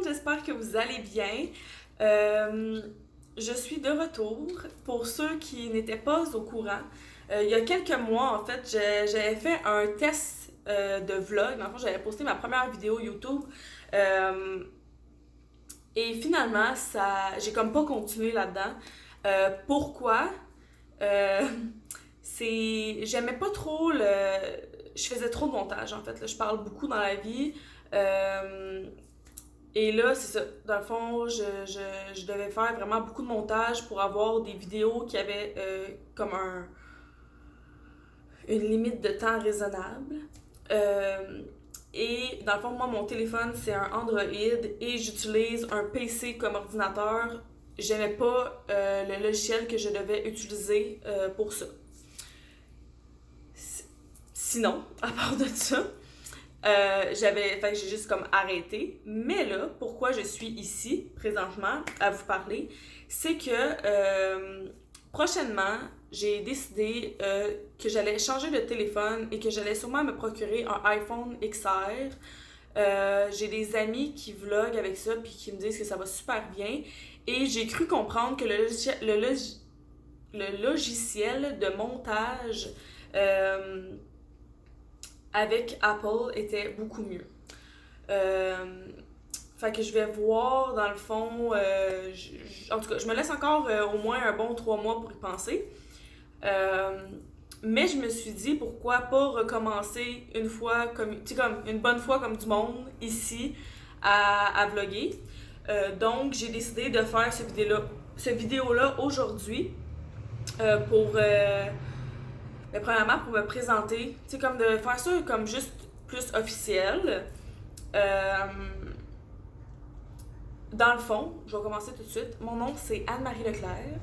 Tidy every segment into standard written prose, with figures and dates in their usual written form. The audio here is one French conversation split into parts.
j'espère que vous allez bien. Je suis de retour. Pour ceux qui n'étaient pas au courant, il y a quelques mois, en fait, j'avais fait un test de vlog. En fait, j'avais posté ma première vidéo YouTube. Euh, et finalement, j'ai comme pas continué là-dedans. Pourquoi? Euh, J'aimais pas trop je faisais trop de montage, en fait. Là, je parle beaucoup dans la vie. Euh, et là, c'est ça. Dans le fond, je devais faire vraiment beaucoup de montage pour avoir des vidéos qui avaient comme une limite de temps raisonnable. Euh, et dans le fond, moi, mon téléphone, c'est un Android et j'utilise un PC comme ordinateur. J'aimais pas le logiciel que je devais utiliser pour ça. Sinon, à part de ça, fait que j'ai juste comme arrêté. Mais là, pourquoi je suis ici, présentement, à vous parler, c'est que prochainement, j'ai décidé que j'allais changer de téléphone et que j'allais sûrement me procurer un iPhone XR. J'ai des amis qui vloguent avec ça puis qui me disent que ça va super bien. Et j'ai cru comprendre que le logiciel de montage avec Apple était beaucoup mieux. Fait que je vais voir, dans le fond, en tout cas, je me laisse encore au moins un bon 3 mois pour y penser. Mais je me suis dit, pourquoi pas recommencer une fois, comme une bonne fois comme du monde, ici, à vlogger. Donc, j'ai décidé de faire ce vidéo-là aujourd'hui pour... mais premièrement, pour me présenter, tu sais, comme de faire ça comme juste plus officiel. Euh, Dans le fond, je vais commencer tout de suite. Mon nom, c'est Anne-Marie Leclerc.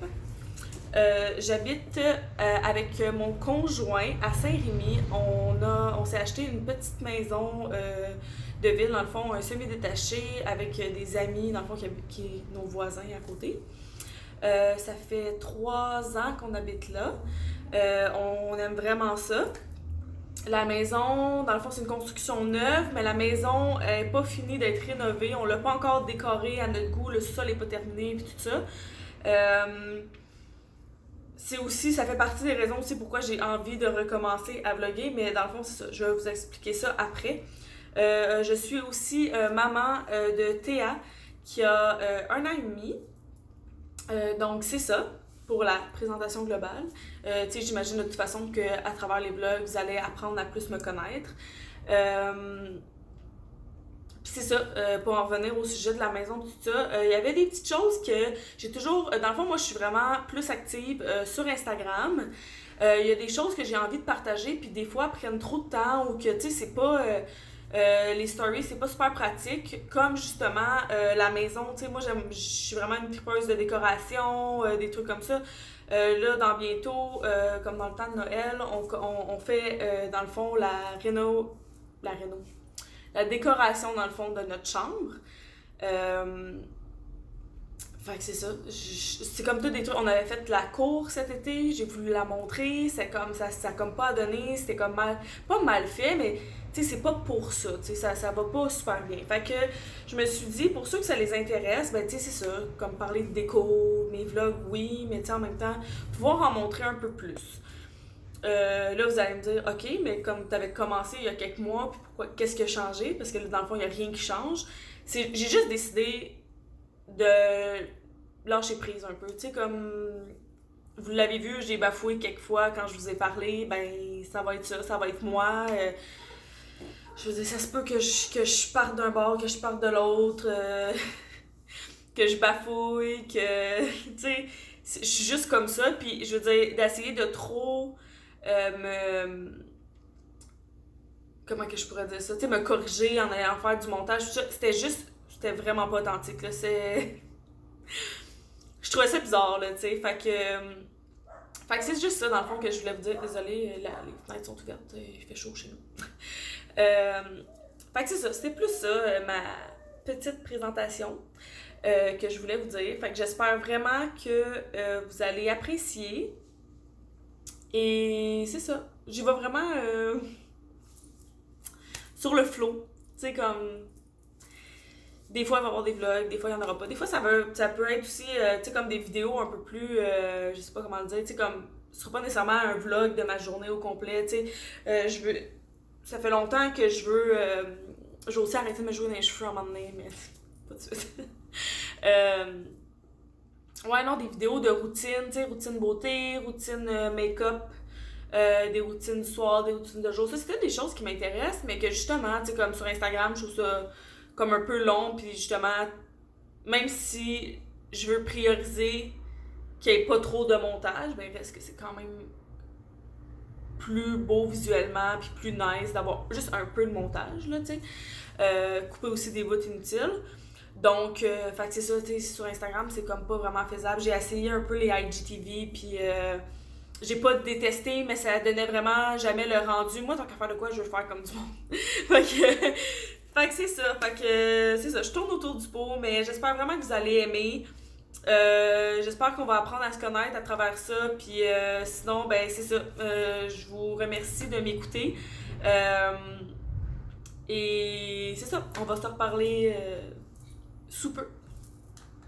J'habite avec mon conjoint à Saint-Rémy. On s'est acheté une petite maison de ville, dans le fond, un semi-détaché avec des amis, dans le fond, qui est nos voisins à côté. Ça fait 3 ans qu'on habite là. On aime vraiment ça. La maison, dans le fond, c'est une construction neuve, mais la maison n'est pas finie d'être rénovée. On l'a pas encore décorée à notre goût. Le sol n'est pas terminé et tout ça. Ça fait partie des raisons aussi pourquoi j'ai envie de recommencer à vlogger, mais dans le fond, c'est ça. Je vais vous expliquer ça après. Je suis aussi maman de Théa, qui a 1 an et demi. Donc, c'est ça pour la présentation globale. Tu sais, j'imagine de toute façon qu'à travers les vlogs, vous allez apprendre à plus me connaître. Puis c'est ça, pour en revenir au sujet de la maison, tout ça, il y avait des petites choses que j'ai toujours... dans le fond, moi, je suis vraiment plus active sur Instagram. Il y a des choses que j'ai envie de partager, puis des fois, prennent trop de temps ou que, tu sais, c'est pas... les stories, c'est pas super pratique. Comme justement la maison, tu sais, moi je suis vraiment une tripeuse de décoration, des trucs comme ça. Là, dans bientôt, comme dans le temps de Noël, on fait dans le fond la décoration dans le fond de notre chambre. Fait que c'est ça. C'est comme tout des trucs. On avait fait la cour cet été, j'ai voulu la montrer, c'est comme ça comme pas donné, c'était comme pas mal fait, mais tu sais, c'est pas pour ça, tu sais, ça va pas super bien. Fait que je me suis dit, pour ceux que ça les intéresse, ben tu sais, c'est ça, comme parler de déco, mes vlogs, oui, mais tu sais, en même temps, pouvoir en montrer un peu plus. Là, vous allez me dire, ok, mais comme tu avais commencé il y a quelques mois, puis pourquoi, qu'est-ce qui a changé? Parce que dans le fond, il n'y a rien qui change. J'ai juste décidé de lâcher prise un peu. Tu sais, comme vous l'avez vu, j'ai bafoué quelques fois quand je vous ai parlé, ben ça va être ça, ça va être moi. Je veux dire, ça se peut que je parte d'un bord, que je parte de l'autre, que je bafouille, que. Tu sais, je suis juste comme ça, puis je veux dire, d'essayer de trop me. Comment que je pourrais dire ça? Tu sais, me corriger en allant faire du montage, tout ça, c'était vraiment pas authentique, là. Je trouvais ça bizarre, là, tu sais. Fait que c'est juste ça, dans le fond, que je voulais vous dire. Désolée, les fenêtres sont ouvertes, il fait chaud chez nous. Fait que c'est ça, c'était plus ça, ma petite présentation que je voulais vous dire. Fait que j'espère vraiment que vous allez apprécier. Et c'est ça. J'y vais vraiment sur le flow. Tu sais, comme Des fois, il va y avoir des vlogs, des fois, il n'y en aura pas. Des fois, ça peut être aussi, tu sais, comme des vidéos un peu plus, je sais pas comment le dire, tu sais, comme, ce sera pas nécessairement un vlog de ma journée au complet, tu sais. Je veux, ça fait longtemps que je veux aussi arrêter de me jouer dans les cheveux à un moment donné, mais pas de suite. Ouais, non, des vidéos de routine, tu sais, routine beauté, routine make-up, des routines du soir, des routines de jour. Ça, c'était des choses qui m'intéressent, mais que justement, tu sais, comme sur Instagram, je trouve ça comme un peu long, puis justement, même si je veux prioriser qu'il n'y ait pas trop de montage, ben reste que c'est quand même plus beau visuellement, puis plus nice d'avoir juste un peu de montage, là, tu sais. Couper aussi des bouts inutiles. Donc, fait que c'est ça, tu sais, sur Instagram, c'est comme pas vraiment faisable. J'ai essayé un peu les IGTV, puis j'ai pas détesté, mais ça donnait vraiment jamais le rendu. Moi, tant qu'à faire de quoi, je veux faire comme du monde. fait que, fait que c'est ça, c'est ça. Je tourne autour du pot, mais j'espère vraiment que vous allez aimer. J'espère qu'on va apprendre à se connaître à travers ça, puis sinon, ben c'est ça. Je vous remercie de m'écouter. Et c'est ça, on va se reparler sous peu.